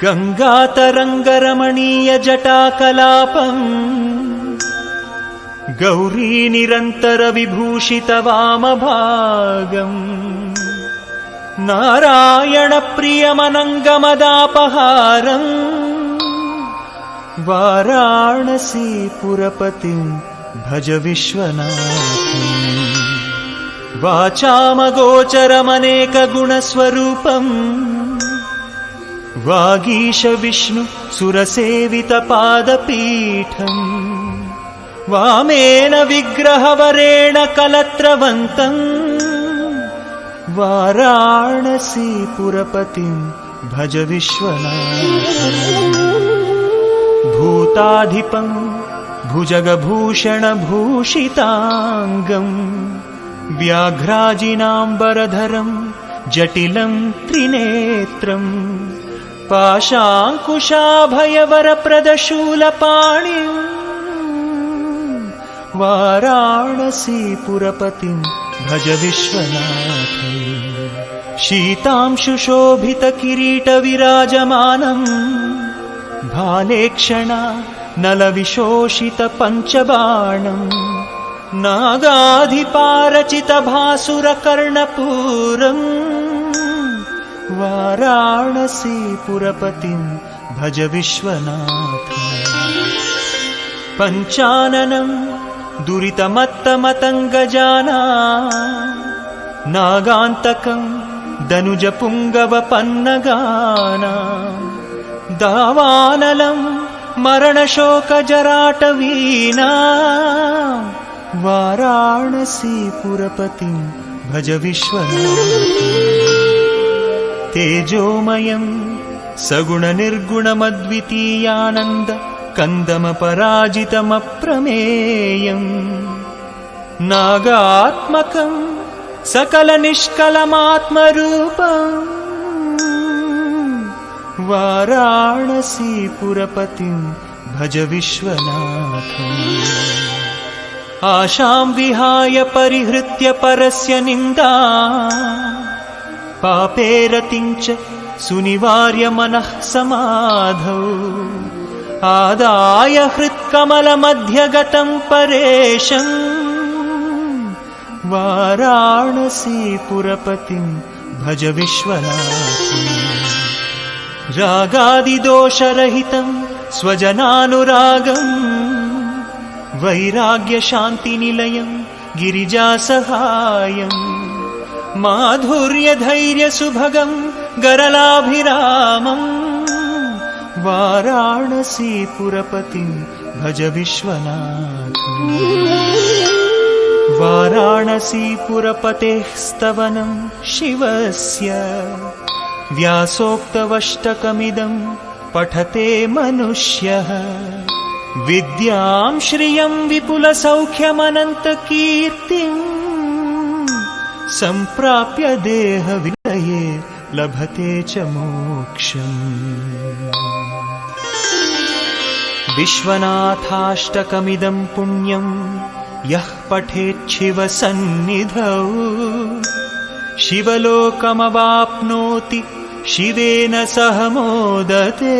गंगातरंगरमणीय जटाकलापम् गौरी निरंतर विभूषित वामभागम् नारायण प्रियमनंगमदापहारम् वाराणसी पुरपतिं भज विश्वनाथम् वाचामगोचरमनेक गुणस्वरूपम् वागीश विष्णु सुरसेवित पादपीठम् वामेन विग्रहवरेण कलत्रवन्तम् वाराणसी पुरपतिं भज विश्वनाथम् भूताधिपं भुजगभूषण भूषितांगम् व्याघ्राजिनाम्बरधरं जटिलं त्रिनेत्रम् पाशाङ्कुशाभयवरप्रदशूलपाणिम् वाराणसी पुरपतिं भज विश्वनाथम् शीतांशुशोभित किरीट विराजमानम् भालेक्षणा नलविशोषित पञ्चबाणम् नागाधिपारचित भासुर कर्णपूरम् वाराणसी पुरपतिं भज विश्वनाथम् पञ्चाननं दुरितमत्तमतङ्गजाना नागान्तकं दनुजपुङ्गवपन्नगाना दावानलं मरणशोकजराटवीना वाराणसी पुरपतिं भज विश्वनाथम् तेजोमयं सगुणनिर्गुणमद्वितीयानन्द कन्दमपराजितमप्रमेयम् नागात्मकं सकलनिष्कलमात्मरूपम् वाराणसी पुरपतिं भज विश्वनाथम् आशां विहाय परिहृत्य परस्य निन्दा पापे रतिं च सुनिवार्य मनः समाधौ आदाय हृत्कमलमध्यगतं परेशम् वाराणसी पुरपतिं भज विश्वनाथम् रागादिदोषरहितं स्वजनानुरागम् वैराग्यशान्तिनिलयं गिरिजासहायम् माधुर्यधैर्यसुभगं गरलाभिरामम् वाराणसी पुरपतिं भज विश्वनाथम् वाराणसी पुरपतेः स्तवनं शिवस्य व्यासोक्तवष्टकमिदं पठते मनुष्यः विद्यां श्रियं विपुलसौख्यमनन्तकीर्तिम् सम्प्राप्य देहविलये लभते च मोक्षम् विश्वनाथाष्टकमिदं पुण्यं यः पठेच्छिवसन्निधौ शिवलोकमवाप्नोति शिवेन सह मोदते